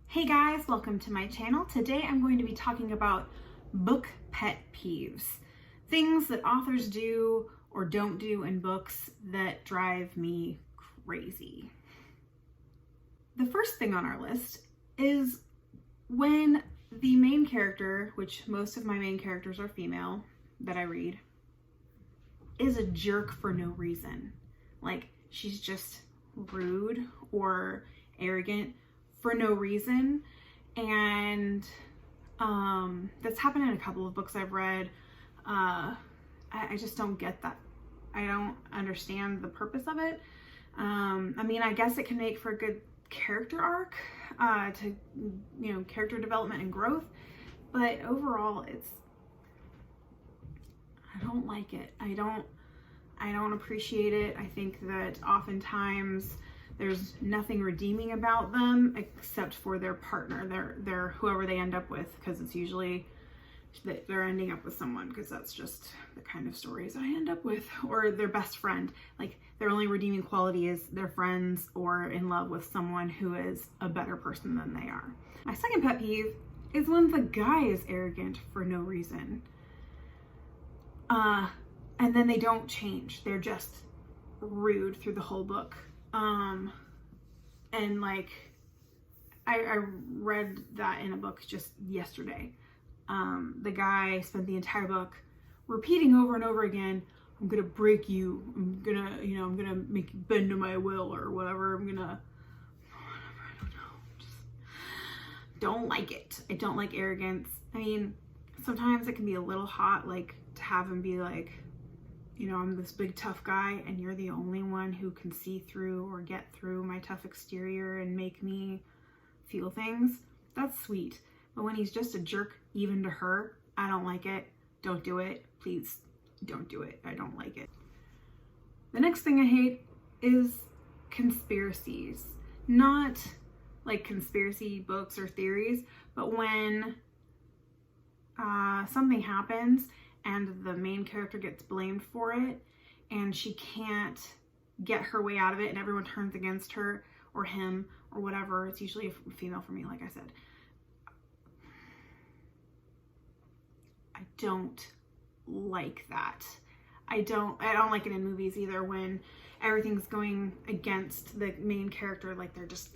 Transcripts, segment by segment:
Hey guys, welcome to my channel. Today I'm going to be talking about book pet peeves. Things that authors do or don't do in books that drive me crazy. The first thing on our list is when the main character, which most of my main characters are female that I read, is a jerk for no reason. Like, she's just rude or arrogant for no reason. And that's happened in a couple of books I've read. I just don't get that. I don't understand the purpose of it. I mean, I guess it can make for a good character arc, to, character development and growth, but overall I don't like it. I don't appreciate it. I think that oftentimes there's nothing redeeming about them except for their partner, their whoever they end up with, because it's usually that they're ending up with someone, because that's just the kind of stories I end up with, or their best friend. Like, their only redeeming quality is they're friends or in love with someone who is a better person than they are. My second pet peeve is when the guy is arrogant for no reason. And then they don't change. They're just rude through the whole book. And like, I read that in a book just yesterday. The guy spent the entire book repeating over and over again, I'm gonna break you. I'm gonna make you bend to my will, or whatever. I don't know. Just don't like it. I don't like arrogance. I mean, sometimes it can be a little hot, like, to have him be like, I'm this big tough guy and you're the only one who can see through or get through my tough exterior and make me feel things. That's sweet. But when he's just a jerk even to her, I don't like it. Don't do it. Please don't do it. I don't like it. The next thing I hate is conspiracies. Not like conspiracy books or theories, but when something happens and the main character gets blamed for it and she can't get her way out of it and everyone turns against her or him or whatever. It's usually a female for me, like I said. I don't like that. I don't like it in movies either, when everything's going against the main character, like they're just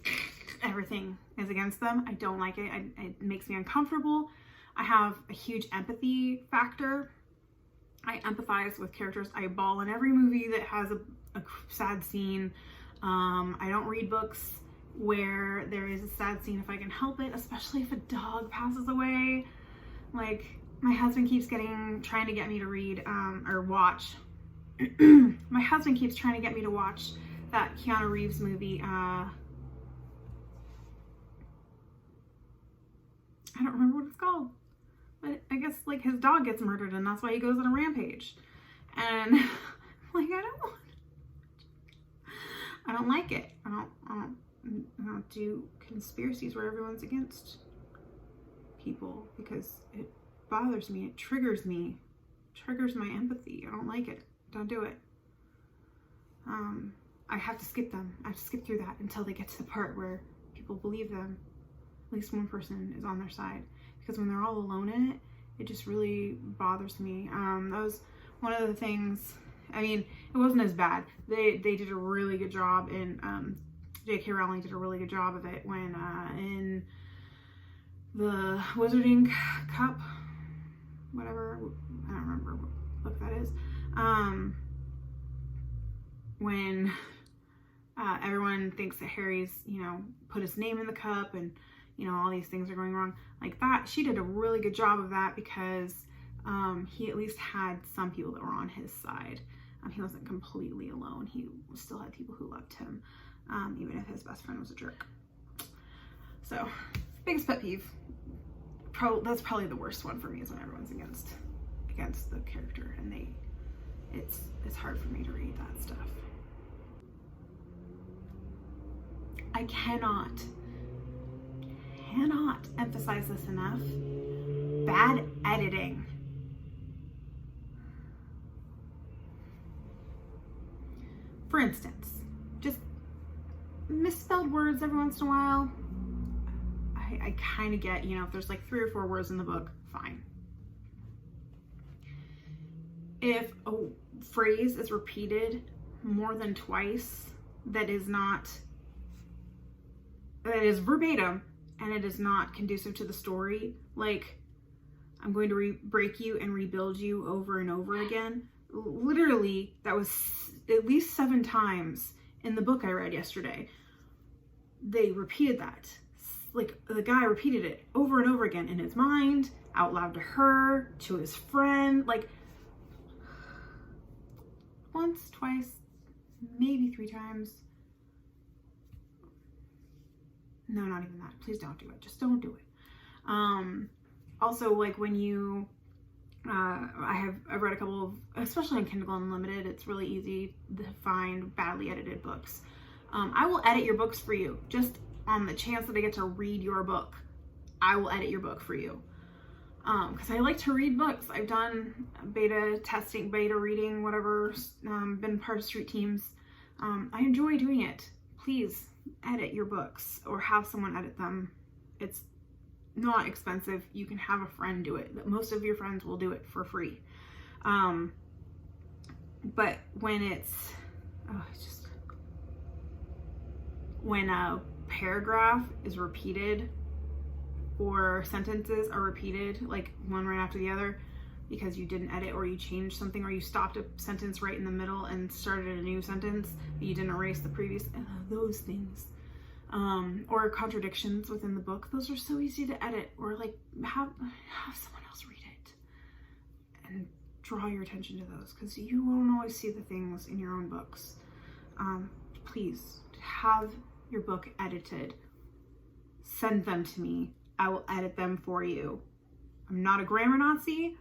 everything is against them. I don't like it. It makes me uncomfortable. I have a huge empathy factor. I empathize with characters. I bawl in every movie that has a sad scene. I don't read books where there is a sad scene if I can help it, especially if a dog passes away. Like, my husband keeps trying to get me to read or watch. My husband keeps trying to get me to watch that Keanu Reeves movie. I don't remember what it's called. But I guess, like, his dog gets murdered and that's why he goes on a rampage. And like, I don't like it. I don't do conspiracies where everyone's against people, because it bothers me. It triggers me. Triggers my empathy. I don't like it. Don't do it. I have to skip them. I have to skip through that until they get to the part where people believe them. At least one person is on their side. Because when they're all alone in it, it just really bothers me. That was one of the things. I mean, it wasn't as bad. They did a really good job in, J.K. Rowling did a really good job of it when in the Wizarding Cup, whatever, I don't remember what book that is, when everyone thinks that Harry's, put his name in the cup and all these things are going wrong. Like that, she did a really good job of that, because he at least had some people that were on his side. He wasn't completely alone. He still had people who loved him, even if his best friend was a jerk. So, biggest pet peeve. That's probably the worst one for me, is when everyone's against the character, and it's hard for me to read that stuff. I cannot emphasize this enough. Bad editing. For instance, just misspelled words every once in a while. I I kind of get, you know, if there's like 3 or 4 words in the book, fine. If a phrase is repeated more than twice, that is verbatim and it is not conducive to the story, like I'm going to break you and rebuild you over and over again. Literally, that was at least 7 times in the book I read yesterday. They repeated that. Like, the guy repeated it over and over again in his mind, out loud to her, to his friend, like once, twice, maybe 3 times. No, not even that. Please don't do it. Just don't do it. Also, like when you, I've read a couple of, especially on Kindle Unlimited, it's really easy to find badly edited books. I will edit your books for you. Just on the chance that I get to read your book, I will edit your book for you. Because I like to read books. I've done beta testing, beta reading, whatever, been part of street teams. I enjoy doing it. Please edit your books or have someone edit them. It's not expensive. You can have a friend do it. Most of your friends will do it for free. But when when a paragraph is repeated or sentences are repeated, like one right after the other, because you didn't edit or you changed something or you stopped a sentence right in the middle and started a new sentence, but you didn't erase the previous, those things. Or contradictions within the book, those are so easy to edit, or like have someone else read it and draw your attention to those, because you won't always see the things in your own books. Please have your book edited. Send them to me. I will edit them for you. I'm not a grammar Nazi,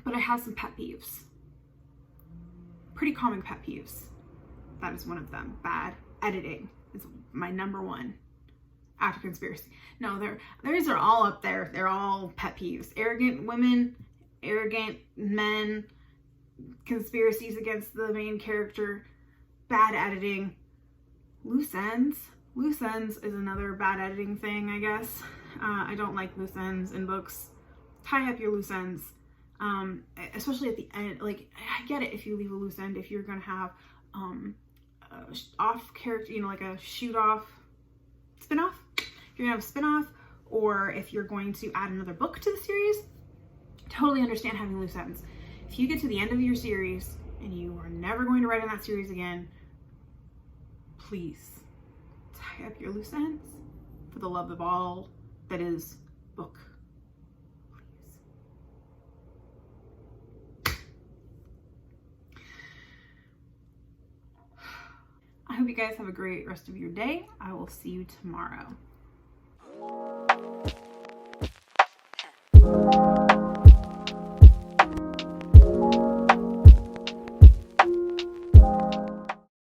but I have some pet peeves. Pretty common pet peeves. That is one of them. Bad editing is my number one after conspiracy. No, theirs are all up there. They're all pet peeves. Arrogant women, arrogant men, conspiracies against the main character, bad editing, loose ends. Loose ends is another bad editing thing, I guess. I don't like loose ends in books. Tie up your loose ends. Especially at the end. Like, I get it if you leave a loose end, if you're gonna have off character, you know, like a shoot off spin-off. If you're gonna have a spin-off, or if you're going to add another book to the series, totally understand having loose ends. If you get to the end of your series and you are never going to write in that series again, please tie up your loose ends for the love of all that is book. Please. I hope you guys have a great rest of your day. I will see you tomorrow.